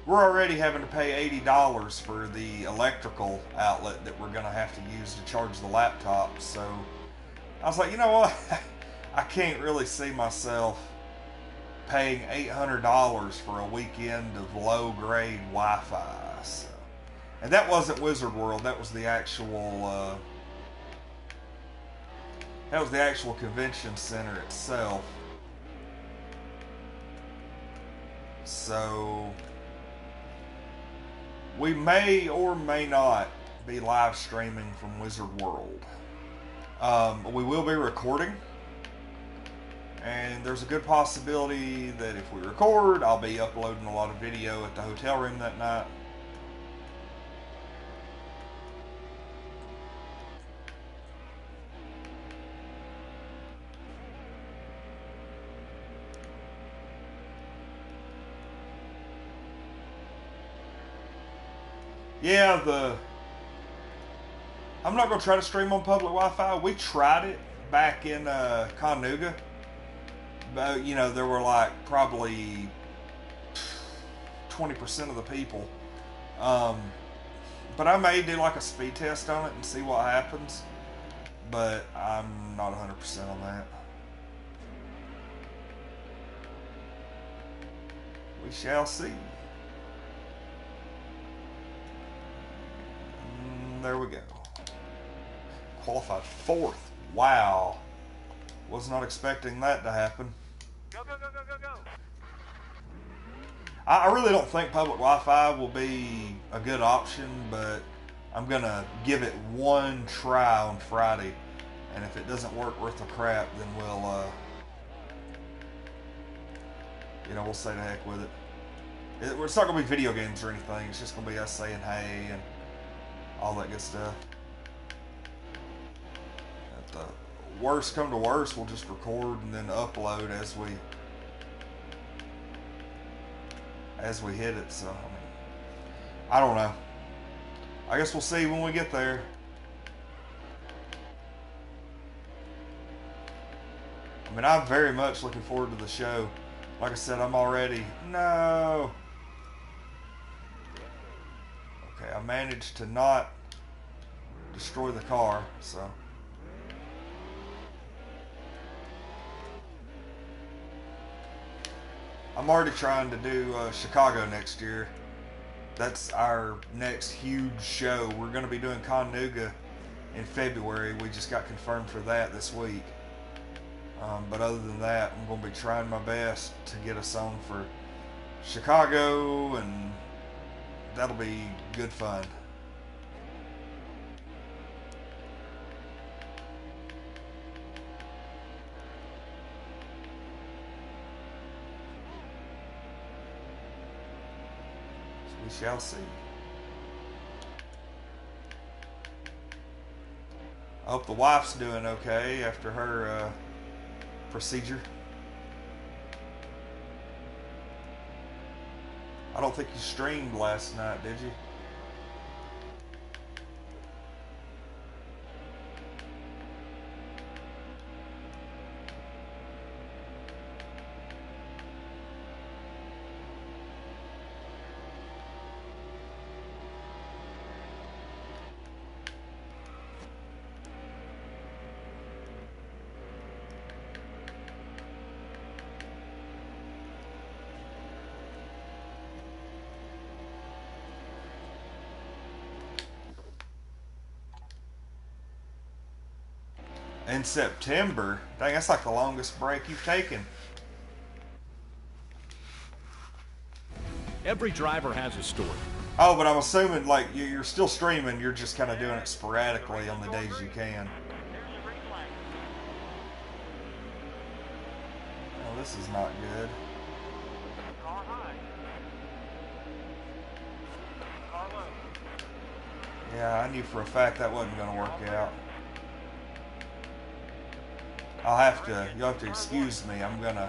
we're already having to pay $80 for the electrical outlet that we're gonna have to use to charge the laptop. So I was like, you know what? I can't really see myself paying $800 for a weekend of low-grade Wi-Fi. So, and that wasn't Wizard World. That was the actual. That was the actual convention center itself. So we may or may not be live streaming from Wizard World. We will be recording. And there's a good possibility that if we record, I'll be uploading a lot of video at the hotel room that night. Yeah, I'm not going to try to stream on public Wi-Fi. We tried it back in Chattanooga. But, you know, there were like probably 20% of the people. But I may do like a speed test on it and see what happens. But I'm not 100% on that. We shall see. There we go. Qualified 4th. Wow. Was not expecting that to happen. Go, go, go, go, go, go. I really don't think public Wi-Fi will be a good option, but I'm going to give it one try on Friday. And if it doesn't work worth a crap, then we'll, we'll say the heck with it. It's not going to be video games or anything. It's just going to be us saying hey and all that good stuff. At the worst come to worst, we'll just record and then upload as we hit it. So, I don't know. I guess we'll see when we get there. I'm very much looking forward to the show. Like I said, I'm already... No! Okay, I managed to not destroy the car, so... I'm already trying to do Chicago next year. That's our next huge show. We're going to be doing Chattanooga in February. We just got confirmed for that this week. But other than that, I'm going to be trying my best to get us on for Chicago, and that'll be good fun. So we shall see. I hope the wife's doing okay after her procedure. I don't think you streamed last night, did you? In September? Dang, that's like the longest break you've taken. Every driver has a story. Oh, but I'm assuming like you're still streaming, you're just kind of doing it sporadically on the days you can. There's the green flag. Oh, this is not good. Car high. Car low. Yeah, I knew for a fact that wasn't going to work out. You'll have to excuse me. I'm going to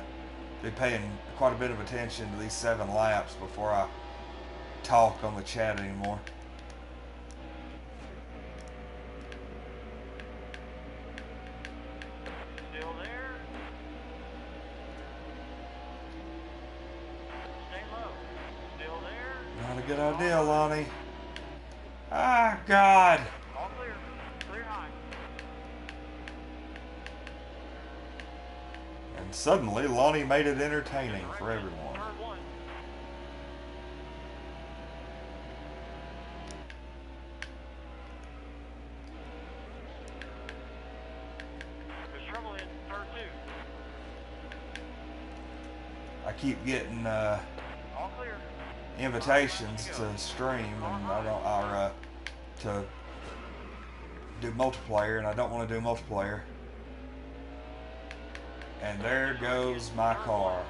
be paying quite a bit of attention to these 7 laps before I talk on the chat anymore. Still there. Stay low. Still there. Not a good idea, Lonnie. Ah, God. All clear. Clear high. And suddenly, Lonnie made it entertaining for everyone. Turn 1. There's trouble in turn 2. I keep getting All clear. invitations to stream, and I don't, or to do multiplayer, and I don't want to do multiplayer. And there goes my car.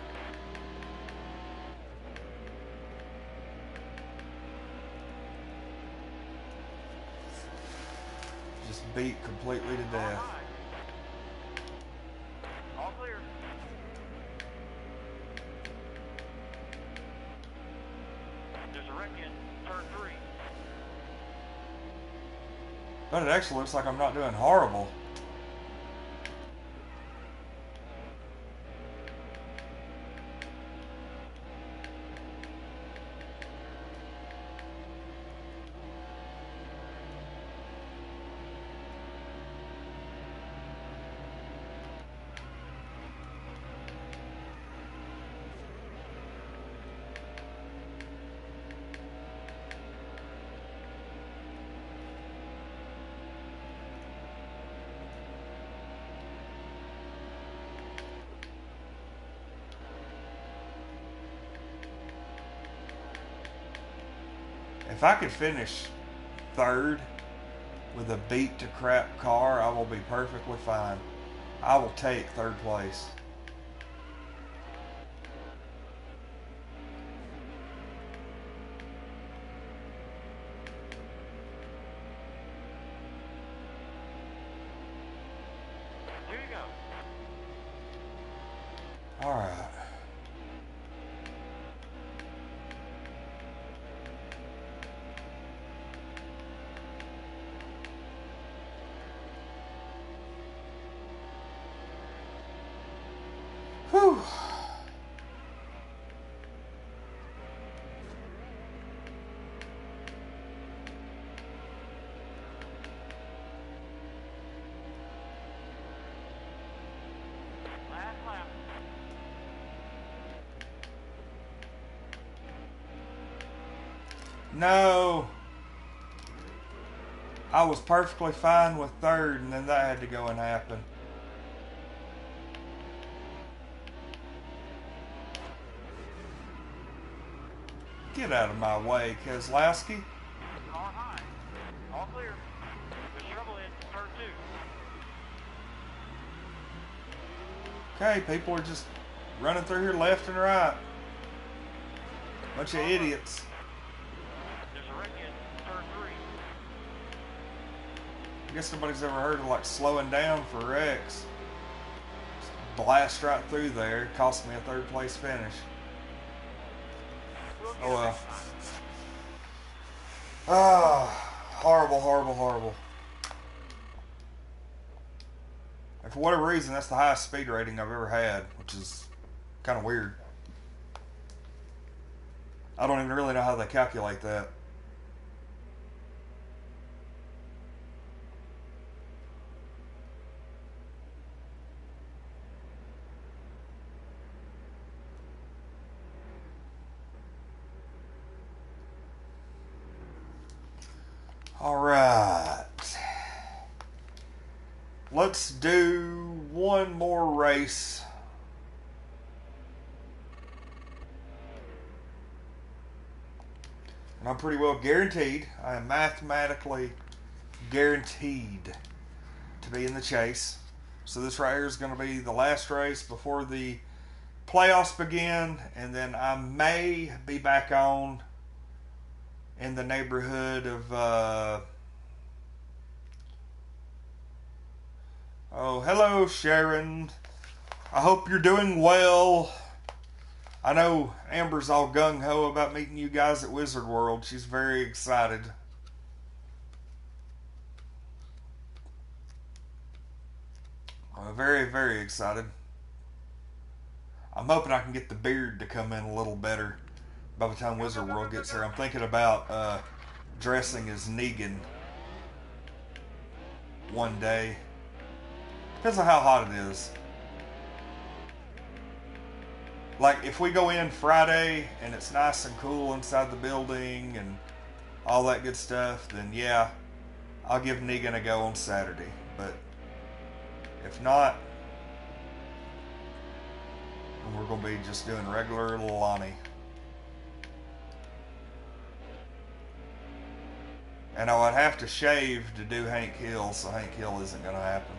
Just beat completely to death. All clear. There's a wreck in turn 3. But it actually looks like I'm not doing horrible. If I could finish third with a beat to crap car, I will be perfectly fine. I will take third place. Here you go. All right. Whew. Last lap. No. I was perfectly fine with third, and then that had to go and happen. Get out of my way, Keselowski. Car high. All clear. There's trouble in turn 2. Okay, people are just running through here left and right. Bunch of idiots. There's a wreck in turn 3. I guess nobody's ever heard of like slowing down for wrecks. Just blast right through there. Cost me a third place finish. Oh well. Ah, horrible, horrible, horrible. And for whatever reason, that's the highest speed rating I've ever had, which is kind of weird. I don't even really know how they calculate that. All right. Let's do one more race. And I'm pretty well guaranteed. I am mathematically guaranteed to be in the chase. So this right here is going to be the last race before the playoffs begin. And then I may be back on in the neighborhood of oh, hello Sharon, I hope you're doing well. I know Amber's all gung-ho about meeting you guys at Wizard World. She's very excited. Very, very excited. I'm hoping I can get the beard to come in a little better by the time Wizard World gets here. I'm thinking about dressing as Negan one day. Depends on how hot it is. Like, if we go in Friday and it's nice and cool inside the building and all that good stuff, then yeah, I'll give Negan a go on Saturday. But if not, then we're going to be just doing regular Lonnie. And I would have to shave to do Hank Hill, so Hank Hill isn't going to happen.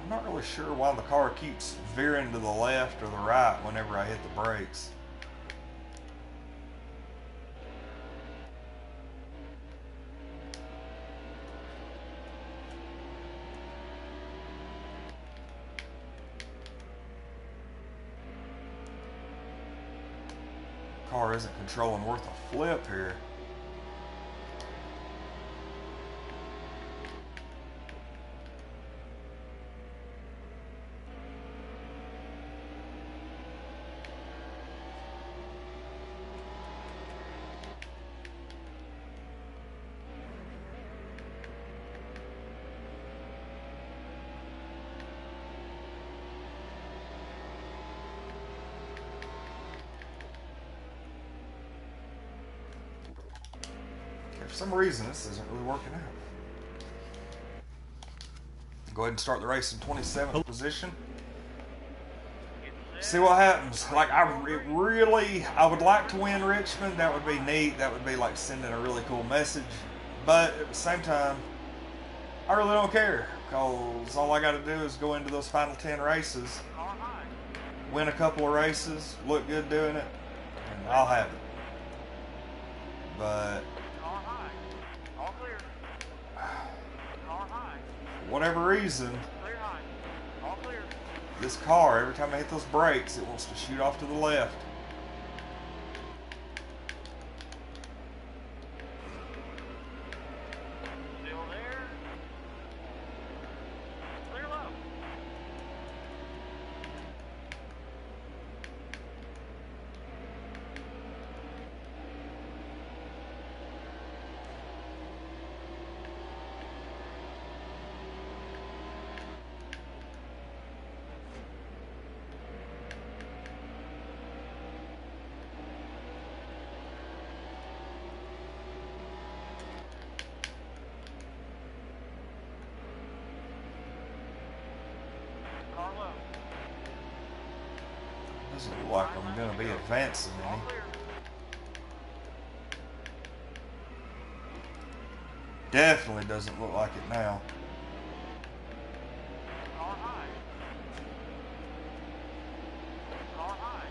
I'm not really sure why the car keeps veering to the left or the right whenever I hit the brakes. Car isn't controlling worth a flip here. For some reason, this isn't really working out. Go ahead and start the race in 27th position. See what happens. Like, I would like to win Richmond. That would be neat. That would be like sending a really cool message. But at the same time, I really don't care, because all I got to do is go into those final 10 races, win a couple of races, look good doing it, and I'll have it. But for whatever reason, this car, every time I hit those brakes, it wants to shoot off to the left. Still there. Clear low. Doesn't look like I'm going to be advancing any. Definitely doesn't look like it now. Car high. Car high.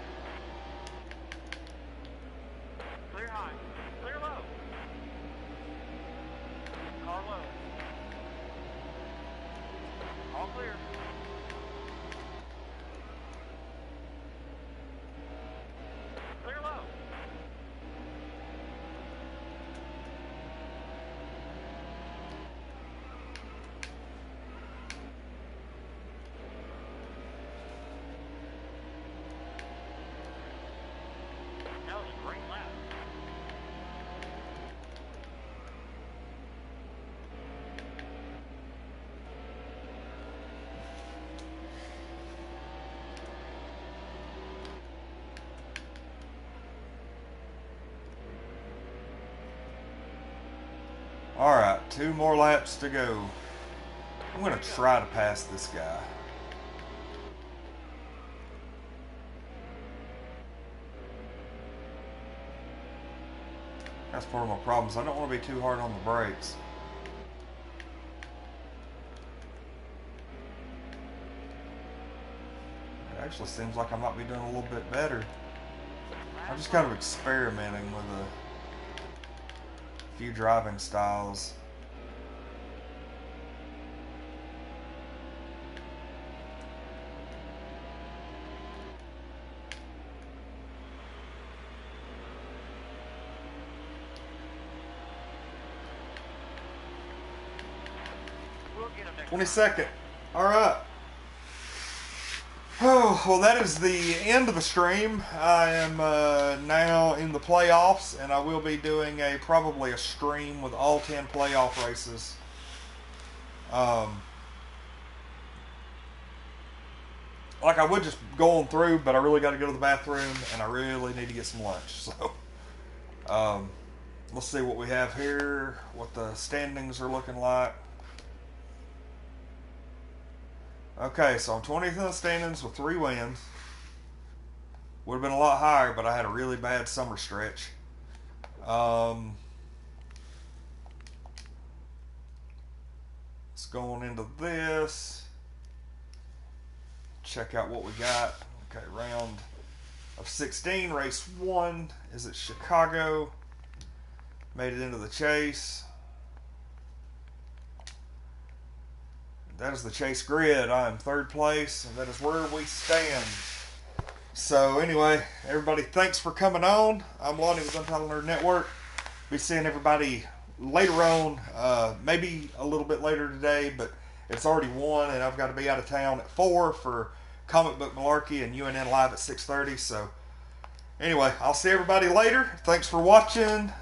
Clear high. Clear low. Car low. All clear. Clear low. That was a great lap. Alright, 2 more laps to go. I'm going to try to pass this guy. That's part of my problems. I don't want to be too hard on the brakes. It actually seems like I might be doing a little bit better. I'm just kind of experimenting with a few driving styles. We'll get him next 22nd. All right. Oh, well, that is the end of the stream. I am now in the playoffs, and I will be doing probably a stream with all 10 playoff races. Like, I would just go on through, but I really got to go to the bathroom, and I really need to get some lunch. So, let's see what we have here, what the standings are looking like. Okay, so I'm 20th in the standings with 3 wins. Would have been a lot higher, but I had a really bad summer stretch. Let's go on into this. Check out what we got. Okay, round of 16, race 1 is at Chicago. Made it into the chase. That is the chase grid. I am 3rd place, and that is where we stand. So anyway, everybody, thanks for coming on. I'm Lonnie with Untitled Nerd Network. Be seeing everybody later on, maybe a little bit later today, but it's already 1 and I've got to be out of town at 4 for Comic Book Malarkey and UNN Live at 6:30. So anyway, I'll see everybody later. Thanks for watching.